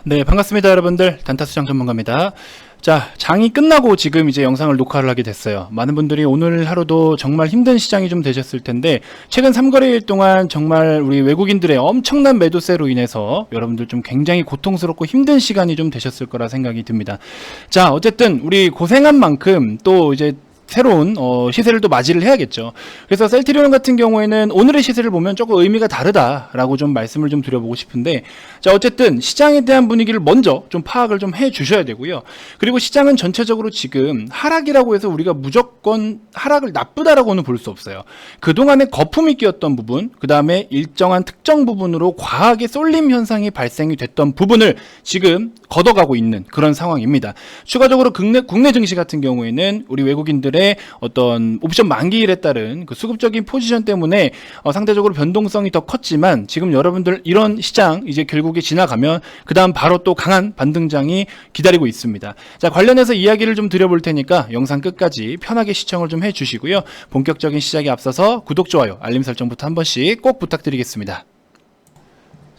네, 반갑습니다, 여러분들. 단타수장 전문가입니다. 자, 장이 끝나고 지금 이제 영상을 녹화를 하게 됐어요. 많은 분들이 오늘 하루도 정말 힘든 시장이 좀 되셨을 텐데, 최근 3거래일 동안 정말 우리 외국인들의 엄청난 매도세로 인해서 여러분들 좀 굉장히 고통스럽고 힘든 시간이 좀 되셨을 거라 생각이 듭니다. 자, 어쨌든 우리 고생한 만큼 또 이제 새로운 시세를 또 맞이를 해야겠죠. 그래서 셀트리온 같은 경우에는 오늘의 시세를 보면 조금 의미가 다르다라고 좀 말씀을 좀 드려보고 싶은데, 자, 어쨌든 시장에 대한 분위기를 먼저 좀 파악을 좀 해 주셔야 되고요. 그리고 시장은 전체적으로 지금 하락이라고 해서 우리가 무조건 하락을 나쁘다라고는 볼 수 없어요. 그동안에 거품이 끼었던 부분, 그 다음에 일정한 특정 부분으로 과하게 쏠림 현상이 발생이 됐던 부분을 지금 걷어가고 있는 그런 상황입니다. 추가적으로 국내 증시 같은 경우에는 우리 외국인들의 어떤 옵션 만기일에 따른 그 수급적인 포지션 때문에 상대적으로 변동성이 더 컸지만, 지금 여러분들 이런 시장 이제 결국에 지나가면 그 다음 바로 또 강한 반등장이 기다리고 있습니다. 자, 관련해서 이야기를 좀 드려볼 테니까 영상 끝까지 편하게 시청을 좀 해주시고요. 본격적인 시작에 앞서서 구독, 좋아요, 알림 설정부터 한 번씩 꼭 부탁드리겠습니다.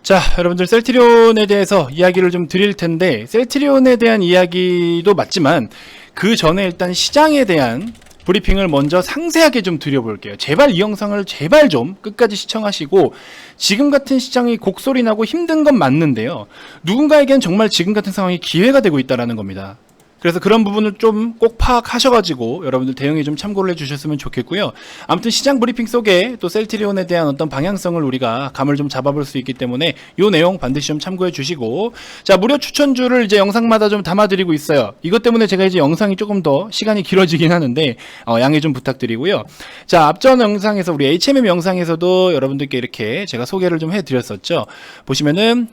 자, 여러분들 셀트리온에 대해서 이야기를 좀 드릴 텐데, 셀트리온에 대한 이야기도 맞지만 그 전에 일단 시장에 대한 브리핑을 먼저 상세하게 좀 드려볼게요. 제발 이 영상을 제발 좀 끝까지 시청하시고, 지금 같은 시장이 곡소리 나고 힘든 건 맞는데요, 누군가에겐 정말 지금 같은 상황이 기회가 되고 있다는 겁니다. 그래서 그런 부분을 좀 꼭 파악하셔가지고 여러분들 대응에 좀 참고를 해주셨으면 좋겠고요. 아무튼 시장 브리핑 속에 또 셀트리온에 대한 어떤 방향성을 우리가 감을 좀 잡아볼 수 있기 때문에 이 내용 반드시 좀 참고해 주시고, 자, 무료 추천주를 이제 영상마다 좀 담아드리고 있어요. 이것 때문에 제가 이제 영상이 조금 더 시간이 길어지긴 하는데 양해 좀 부탁드리고요. 자, 앞전 영상에서 우리 HMM 영상에서도 여러분들께 이렇게 제가 소개를 좀 해드렸었죠. 보시면은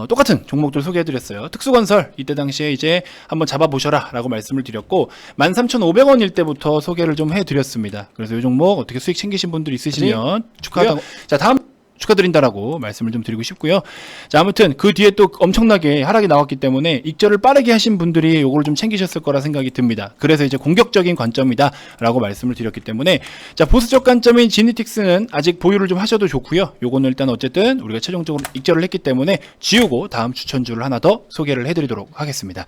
똑같은 종목들 소개해드렸어요. 특수건설 이때 당시에 이제 한번 잡아보셔라 라고 말씀을 드렸고, 13,500원일 때부터 소개를 좀 해드렸습니다. 그래서 이 종목 어떻게 수익 챙기신 분들 있으시면 축하하다고. 자, 다음 축하드린다라고 말씀을 좀 드리고 싶고요. 자, 아무튼 그 뒤에 또 엄청나게 하락이 나왔기 때문에 익절을 빠르게 하신 분들이 요거를 좀 챙기셨을 거라 생각이 듭니다. 그래서 이제 공격적인 관점이다 라고 말씀을 드렸기 때문에, 자, 보수적 관점인 지니틱스는 아직 보유를 좀 하셔도 좋고요. 요거는 일단 어쨌든 우리가 최종적으로 익절을 했기 때문에 지우고 다음 추천주를 하나 더 소개를 해드리도록 하겠습니다.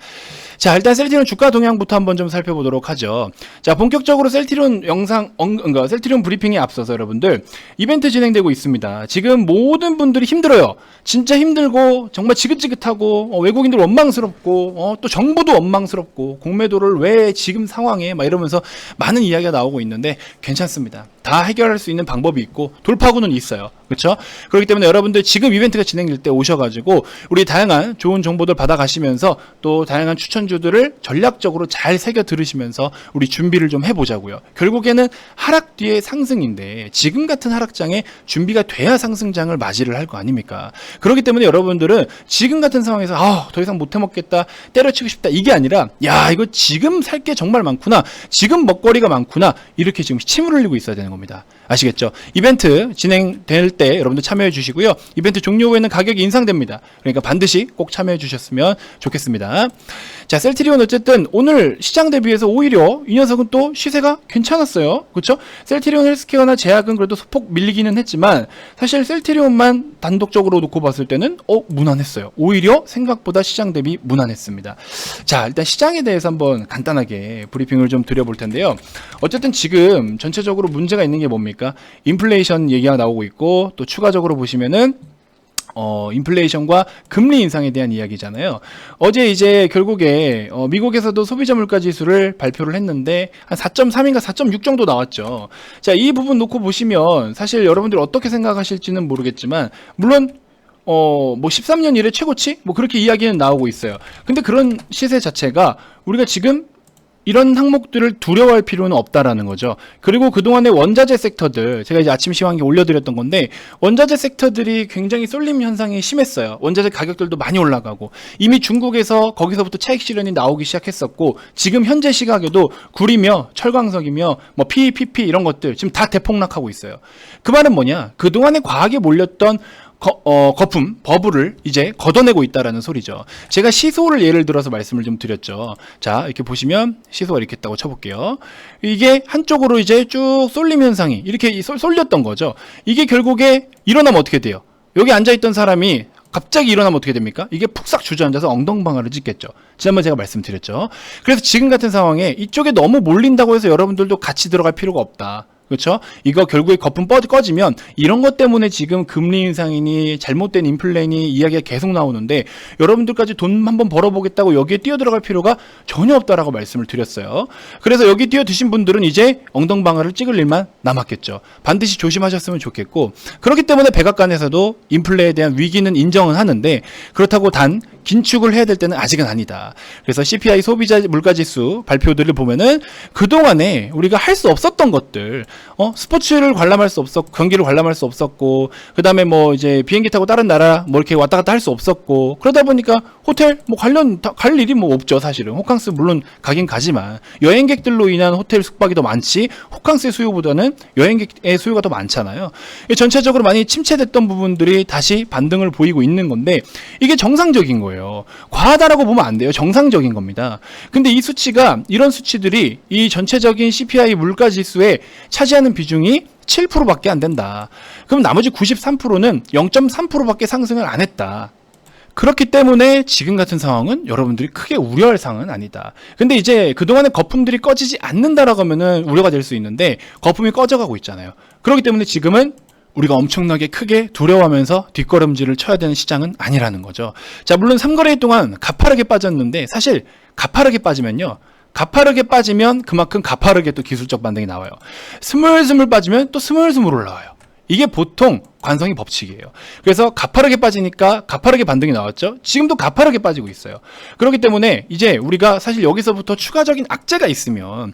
자, 일단 셀트리온 주가 동향부터 한번 좀 살펴보도록 하죠. 자, 본격적으로 셀트리온 영상, 그러니까 셀트리온 브리핑에 앞서서 여러분들 이벤트 진행되고 있습니다. 지금 모든 분들이 힘들어요. 진짜 힘들고 정말 지긋지긋하고 외국인들 원망스럽고 또 정부도 원망스럽고 공매도를 왜 지금 상황에 막 이러면서 많은 이야기가 나오고 있는데, 괜찮습니다. 다 해결할 수 있는 방법이 있고 돌파구는 있어요. 그렇죠? 그렇기 때문에 여러분들 지금 이벤트가 진행될 때 오셔가지고 우리 다양한 좋은 정보들 받아가시면서 또 다양한 추천주들을 전략적으로 잘 새겨 들으시면서 우리 준비를 좀 해보자고요. 결국에는 하락 뒤에 상승인데 지금 같은 하락장에 준비가 돼야 상승장을 맞이를 할 거 아닙니까? 그렇기 때문에 여러분들은 지금 같은 상황에서 더 이상 못 해먹겠다, 때려치고 싶다, 이게 아니라 야, 이거 지금 살 게 정말 많구나, 지금 먹거리가 많구나, 이렇게 지금 침을 흘리고 있어야 되는 겁니다. 아시겠죠? 이벤트 진행될 때 여러분들 참여해 주시고요. 이벤트 종료 후에는 가격이 인상됩니다. 그러니까 반드시 꼭 참여해 주셨으면 좋겠습니다. 자, 셀트리온 어쨌든 오늘 시장 대비해서 오히려 이 녀석은 또 시세가 괜찮았어요. 그렇죠? 셀트리온 헬스케어나 제약은 그래도 소폭 밀리기는 했지만 사실 셀트리온만 단독적으로 놓고 봤을 때는 무난했어요. 오히려 생각보다 시장 대비 무난했습니다. 자, 일단 시장에 대해서 한번 간단하게 브리핑을 좀 드려볼 텐데요. 어쨌든 지금 전체적으로 문제가 있는 게 뭡니까? 인플레이션 얘기가 나오고 있고, 또 추가적으로 보시면은 인플레이션과 금리 인상에 대한 이야기잖아요. 어제 이제 결국에 미국에서도 소비자 물가 지수를 발표를 했는데 한 4.3인가 4.6 정도 나왔죠. 자, 이 부분 놓고 보시면 사실 여러분들 어떻게 생각하실지는 모르겠지만, 물론 뭐 13년 이래 최고치? 뭐 그렇게 이야기는 나오고 있어요. 근데 그런 시세 자체가 우리가 지금 이런 항목들을 두려워할 필요는 없다라는 거죠. 그리고 그동안의 원자재 섹터들, 제가 이제 아침 시황에 올려드렸던 건데, 원자재 섹터들이 굉장히 쏠림 현상이 심했어요. 원자재 가격들도 많이 올라가고, 이미 중국에서 거기서부터 차익 실현이 나오기 시작했었고, 지금 현재 시각에도 구리며 철광석이며 뭐 PE, PP 이런 것들 지금 다 대폭락하고 있어요. 그 말은 뭐냐? 그동안에 과하게 몰렸던 거품, 버블을 이제 걷어내고 있다라는 소리죠. 제가 시소를 예를 들어서 말씀을 좀 드렸죠. 자, 이렇게 보시면 시소가 이렇게 있다고 쳐볼게요. 이게 한쪽으로 이제 쭉 쏠림 현상이 이렇게 쏠렸던 거죠. 이게 결국에 일어나면 어떻게 돼요? 여기 앉아있던 사람이 갑자기 일어나면 어떻게 됩니까? 이게 푹 싹 주저앉아서 엉덩방아를 찢겠죠. 지난번에 제가 말씀드렸죠. 그래서 지금 같은 상황에 이쪽에 너무 몰린다고 해서 여러분들도 같이 들어갈 필요가 없다. 그렇죠? 이거 결국에 거품 꺼지면 이런 것 때문에 지금 금리 인상이니 잘못된 인플레니 이야기가 계속 나오는데 여러분들까지 돈 한번 벌어보겠다고 여기에 뛰어들어갈 필요가 전혀 없다라고 말씀을 드렸어요. 그래서 여기 뛰어드신 분들은 이제 엉덩방아를 찍을 일만 남았겠죠. 반드시 조심하셨으면 좋겠고, 그렇기 때문에 백악관에서도 인플레에 대한 위기는 인정은 하는데 그렇다고 단 긴축을 해야 될 때는 아직은 아니다. 그래서 CPI 소비자 물가지수 발표들을 보면은 그동안에 우리가 할 수 없었던 것들, 스포츠를 관람할 수 없었고, 경기를 관람할 수 없었고, 그 다음에 뭐 이제 비행기 타고 다른 나라 뭐 이렇게 왔다 갔다 할 수 없었고, 그러다 보니까 호텔 뭐 갈 일이 뭐 없죠, 사실은. 호캉스 물론 가긴 가지만 여행객들로 인한 호텔 숙박이 더 많지, 호캉스의 수요보다는 여행객의 수요가 더 많잖아요. 전체적으로 많이 침체됐던 부분들이 다시 반등을 보이고 있는 건데, 이게 정상적인 거예요. 과하다라고 보면 안 돼요. 정상적인 겁니다. 근데 이 수치가, 이런 수치들이 이 전체적인 CPI 물가 지수에 차지하는 비중이 7%밖에 안 된다. 그럼 나머지 93%는 0.3%밖에 상승을 안 했다. 그렇기 때문에 지금 같은 상황은 여러분들이 크게 우려할 상황은 아니다. 근데 이제 그동안에 거품들이 꺼지지 않는다라고 하면은 우려가 될 수 있는데, 거품이 꺼져가고 있잖아요. 그렇기 때문에 지금은 우리가 엄청나게 크게 두려워하면서 뒷걸음질을 쳐야 되는 시장은 아니라는 거죠. 자, 물론 3거래일 동안 가파르게 빠졌는데, 사실 가파르게 빠지면 그만큼 가파르게 또 기술적 반등이 나와요. 스물스물 빠지면 또 스물스물 올라와요. 이게 보통 관성의 법칙이에요. 그래서 가파르게 빠지니까 가파르게 반등이 나왔죠. 지금도 가파르게 빠지고 있어요. 그렇기 때문에 이제 우리가 사실 여기서부터 추가적인 악재가 있으면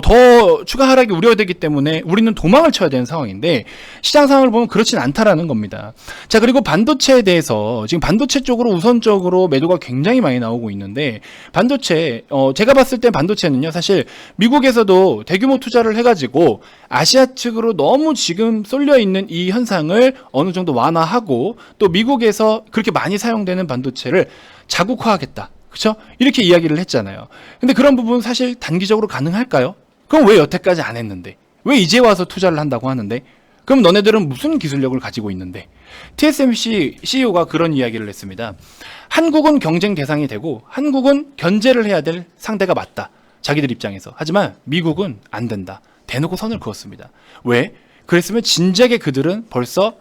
더 추가 하락이 우려되기 때문에 우리는 도망을 쳐야 되는 상황인데, 시장 상황을 보면 그렇진 않다라는 겁니다. 자, 그리고 반도체에 대해서 지금 반도체 쪽으로 우선적으로 매도가 굉장히 많이 나오고 있는데, 반도체 제가 봤을 때 반도체는요, 사실 미국에서도 대규모 투자를 해가지고 아시아 측으로 너무 지금 쏠려 있는 이 현상을 어느 정도 완화하고, 또 미국에서 그렇게 많이 사용되는 반도체를 자국화하겠다. 그렇죠? 이렇게 이야기를 했잖아요. 근데 그런 부분 사실 단기적으로 가능할까요? 그럼 왜 여태까지 안 했는데? 왜 이제 와서 투자를 한다고 하는데? 그럼 너네들은 무슨 기술력을 가지고 있는데? TSMC CEO가 그런 이야기를 했습니다. 한국은 경쟁 대상이 되고 한국은 견제를 해야 될 상대가 맞다. 자기들 입장에서. 하지만 미국은 안 된다. 대놓고 선을 그었습니다. 왜? 그랬으면 진작에 그들은 벌써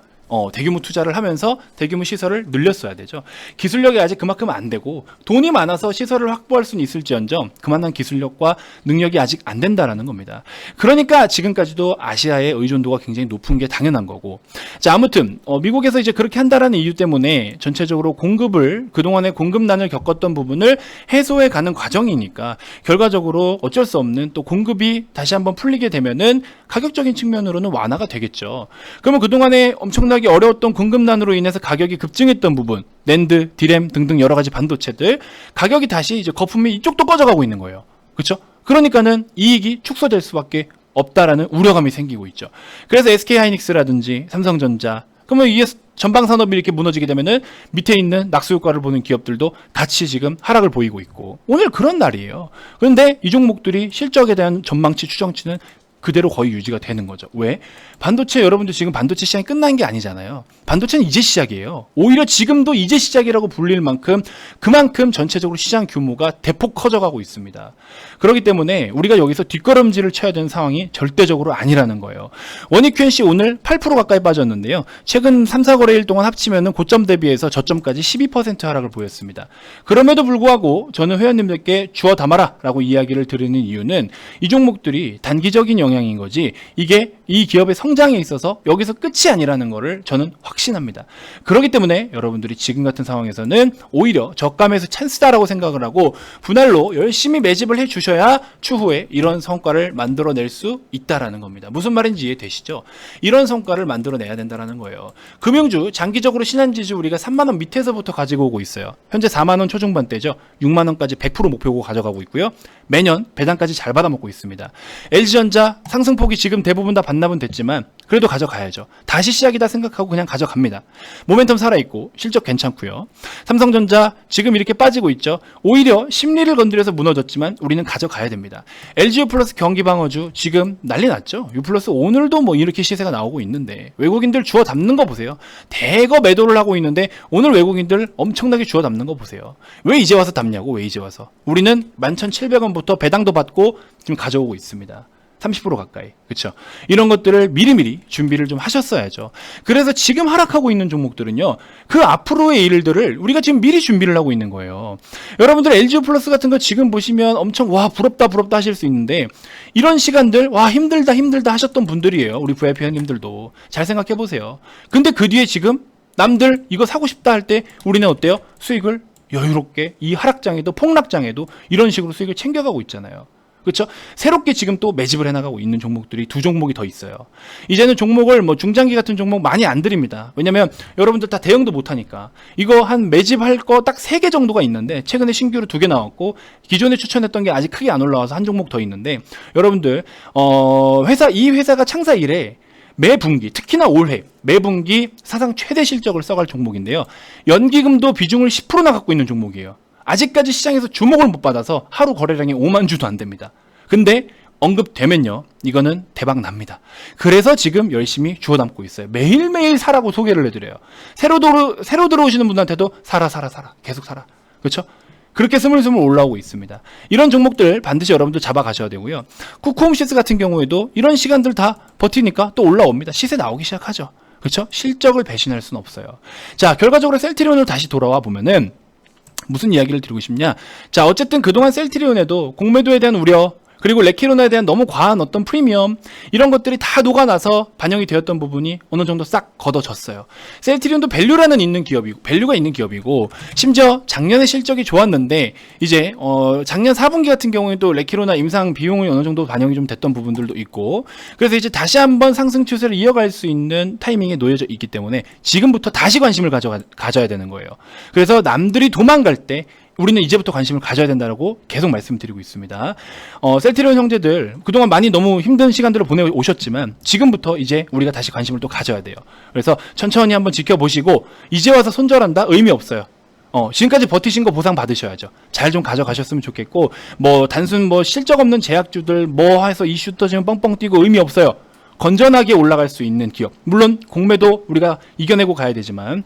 대규모 투자를 하면서 대규모 시설을 늘렸어야 되죠. 기술력이 아직 그만큼 안 되고, 돈이 많아서 시설을 확보할 수는 있을지언정 그만한 기술력과 능력이 아직 안 된다라는 겁니다. 그러니까 지금까지도 아시아의 의존도가 굉장히 높은 게 당연한 거고. 자, 아무튼 미국에서 이제 그렇게 한다라는 이유 때문에 전체적으로 그동안에 공급난을 겪었던 부분을 해소해 가는 과정이니까, 결과적으로 어쩔 수 없는 또 공급이 다시 한번 풀리게 되면은 가격적인 측면으로는 완화가 되겠죠. 그러면 그동안에 엄청나게 어려웠던 공급난으로 인해서 가격이 급증했던 부분, 낸드, 디램 등등 여러 가지 반도체들 가격이 다시 이제 거품이 이쪽도 꺼져가고 있는 거예요. 그렇죠? 그러니까는 이익이 축소될 수밖에 없다라는 우려감이 생기고 있죠. 그래서 SK하이닉스라든지 삼성전자, 그러면 이게 전방 산업이 이렇게 무너지게 되면은 밑에 있는 낙수 효과를 보는 기업들도 같이 지금 하락을 보이고 있고, 오늘 그런 날이에요. 그런데 이 종목들이 실적에 대한 전망치, 추정치는 그대로 거의 유지가 되는 거죠. 왜? 반도체, 여러분들 지금 반도체 시장이 끝난 게 아니잖아요. 반도체는 이제 시작이에요. 오히려 지금도 이제 시작이라고 불릴 만큼 그만큼 전체적으로 시장 규모가 대폭 커져가고 있습니다. 그렇기 때문에 우리가 여기서 뒷걸음질을 쳐야 되는 상황이 절대적으로 아니라는 거예요. 원익QNC 오늘 8% 가까이 빠졌는데요. 최근 3, 4거래일 동안 합치면은 고점 대비해서 저점까지 12% 하락을 보였습니다. 그럼에도 불구하고 저는 회원님들께 주워 담아라 라고 이야기를 드리는 이유는, 이 종목들이 단기적인 영향인 거지 이게 이 기업의 성장에 있어서 여기서 끝이 아니라는 거를 저는 확신합니다. 그렇기 때문에 여러분들이 지금 같은 상황에서는 오히려 저가에서 찬스다라고 생각을 하고 분할로 열심히 매집을 해주셔야 추후에 이런 성과를 만들어낼 수 있다라는 겁니다. 무슨 말인지 이해되시죠? 이런 성과를 만들어내야 된다는 거예요. 금융주 장기적으로 신한지주 우리가 3만원 밑에서부터 가지고 오고 있어요. 현재 4만원 초중반대죠. 6만원까지 100% 목표고 가져가고 있고요. 매년 배당까지 잘 받아먹고 있습니다. LG전자 상승폭이 지금 대부분 다 반납은 됐지만 그래도 가져가야죠. 다시 시작이다 생각하고 그냥 가져갑니다. 모멘텀 살아있고 실적 괜찮고요. 삼성전자 지금 이렇게 빠지고 있죠. 오히려 심리를 건드려서 무너졌지만 우리는 가져가야 됩니다. LG U+ 경기방어주 지금 난리 났죠. U+ 오늘도 뭐 이렇게 시세가 나오고 있는데 외국인들 주워 담는 거 보세요. 대거 매도를 하고 있는데 오늘 외국인들 엄청나게 주워 담는 거 보세요. 왜 이제 와서 담냐고. 왜 이제 와서. 우리는 11,700원부터 배당도 받고 지금 가져오고 있습니다. 30% 가까이. 그렇죠? 이런 것들을 미리미리 준비를 좀 하셨어야죠. 그래서 지금 하락하고 있는 종목들은요. 그 앞으로의 일들을 우리가 지금 미리 준비를 하고 있는 거예요. 여러분들 LG 플러스 같은 거 지금 보시면 엄청 와 부럽다 하실 수 있는데 이런 시간들 와 힘들다 하셨던 분들이에요. 우리 VIP 형님들도. 잘 생각해 보세요. 근데 그 뒤에 지금 남들 이거 사고 싶다 할 때 우리는 어때요? 수익을 여유롭게 이 하락장에도 폭락장에도 이런 식으로 수익을 챙겨가고 있잖아요. 그렇죠? 새롭게 지금 또 매집을 해나가고 있는 종목들이 두 종목이 더 있어요. 이제는 종목을 뭐 중장기 같은 종목 많이 안 드립니다. 왜냐면 여러분들 다 대응도 못하니까. 이거 한 매집할 거 딱 3개 정도가 있는데 최근에 신규로 2개 나왔고 기존에 추천했던 게 아직 크게 안 올라와서 한 종목 더 있는데 여러분들 이 회사가 창사 이래 매 분기 특히나 올해 매 분기 사상 최대 실적을 써갈 종목인데요. 연기금도 비중을 10%나 갖고 있는 종목이에요. 아직까지 시장에서 주목을 못 받아서 하루 거래량이 5만 주도 안 됩니다. 근데 언급되면요. 이거는 대박 납니다. 그래서 지금 열심히 주워 담고 있어요. 매일매일 사라고 소개를 해드려요. 새로 들어오시는 분한테도 사라. 계속 사라. 그렇죠? 그렇게 스물스물 올라오고 있습니다. 이런 종목들 반드시 여러분들 잡아가셔야 되고요. 쿠쿠홈시스 같은 경우에도 이런 시간들 다 버티니까 또 올라옵니다. 시세 나오기 시작하죠. 그렇죠? 실적을 배신할 수는 없어요. 자, 결과적으로 셀트리온으로 다시 돌아와 보면은 무슨 이야기를 드리고 싶냐? 자, 어쨌든 그동안 셀트리온에도 공매도에 대한 우려, 그리고 레키로나에 대한 너무 과한 어떤 프리미엄 이런 것들이 다 녹아나서 반영이 되었던 부분이 어느 정도 싹 걷어졌어요. 셀트리온도 밸류가 있는 기업이고 심지어 작년에 실적이 좋았는데 이제 작년 4분기 같은 경우에도 레키로나 임상 비용이 어느 정도 반영이 좀 됐던 부분들도 있고 그래서 이제 다시 한번 상승 추세를 이어갈 수 있는 타이밍에 놓여져 있기 때문에 지금부터 다시 관심을 가져야 되는 거예요. 그래서 남들이 도망갈 때 우리는 이제부터 관심을 가져야 된다고 계속 말씀드리고 있습니다. 셀트리온 형제들 그동안 많이 너무 힘든 시간들을 보내오셨지만 지금부터 이제 우리가 다시 관심을 또 가져야 돼요. 그래서 천천히 한번 지켜보시고 이제 와서 손절한다? 의미 없어요. 지금까지 버티신 거 보상 받으셔야죠. 잘 좀 가져가셨으면 좋겠고 단순 실적 없는 제약주들 해서 이슈 터지면 뻥뻥 뛰고 의미 없어요. 건전하게 올라갈 수 있는 기업. 물론 공매도 우리가 이겨내고 가야 되지만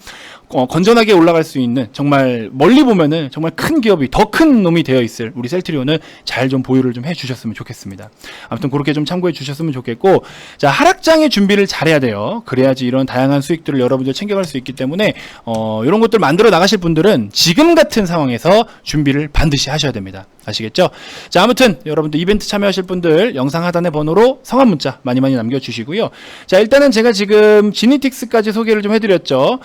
건전하게 올라갈 수 있는 정말 멀리 보면은 정말 큰 기업이 더 큰 놈이 되어 있을 우리 셀트리온은 잘 좀 보유를 좀 해주셨으면 좋겠습니다. 아무튼 그렇게 좀 참고해 주셨으면 좋겠고 자 하락장의 준비를 잘해야 돼요. 그래야지 이런 다양한 수익들을 여러분들 챙겨갈 수 있기 때문에 이런 것들 만들어 나가실 분들은 지금 같은 상황에서 준비를 반드시 하셔야 됩니다. 아시겠죠? 자 아무튼 여러분들 이벤트 참여하실 분들 영상 하단의 번호로 성함 문자 많이 남겨주시고요. 자 일단은 제가 지금 지니틱스까지 소개를 좀 해드렸죠.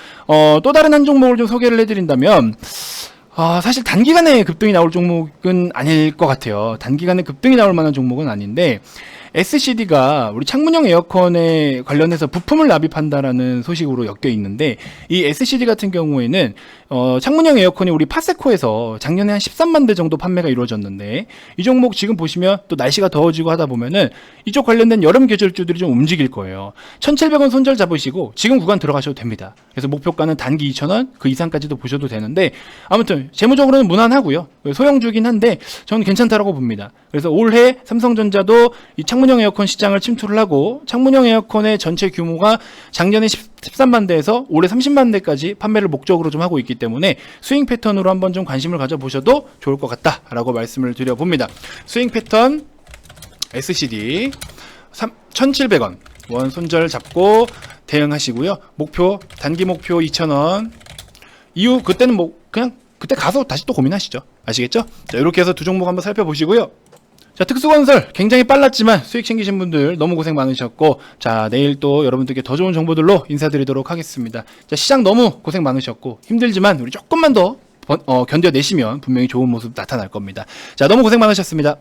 또 다른 한 종목을 좀 소개를 해드린다면 사실 단기간에 급등이 나올 종목은 아닐 것 같아요. 단기간에 급등이 나올 만한 종목은 아닌데 SCD가 우리 창문형 에어컨에 관련해서 부품을 납입한다라는 소식으로 엮여 있는데 이 SCD 같은 경우에는 창문형 에어컨이 우리 파세코에서 작년에 한 13만 대 정도 판매가 이루어졌는데 이 종목 지금 보시면 또 날씨가 더워지고 하다 보면은 이쪽 관련된 여름 계절주들이 좀 움직일 거예요. 1,700원 손절 잡으시고 지금 구간 들어가셔도 됩니다. 그래서 목표가는 단기 2,000원 그 이상까지도 보셔도 되는데 아무튼 재무적으로는 무난하고요. 소형주긴 한데 저는 괜찮다라고 봅니다. 그래서 올해 삼성전자도 이 창문형 에어컨 시장을 침투를 하고 창문형 에어컨의 전체 규모가 작년에 13만 대에서 올해 30만 대까지 판매를 목적으로 좀 하고 있기 때문에 스윙 패턴으로 한번 좀 관심을 가져보셔도 좋을 것 같다라고 말씀을 드려봅니다. 스윙 패턴 SCD 1,700원 원 손절 잡고 대응하시고요. 단기 목표 2,000원 이후 그때는 그냥 그때 가서 다시 또 고민하시죠. 아시겠죠? 자 이렇게 해서 두 종목 한번 살펴보시고요. 자 특수건설 굉장히 빨랐지만 수익 챙기신 분들 너무 고생 많으셨고 자 내일 또 여러분들께 더 좋은 정보들로 인사드리도록 하겠습니다. 자 시장 너무 고생 많으셨고 힘들지만 우리 조금만 더 견뎌내시면 분명히 좋은 모습 나타날 겁니다. 자 너무 고생 많으셨습니다.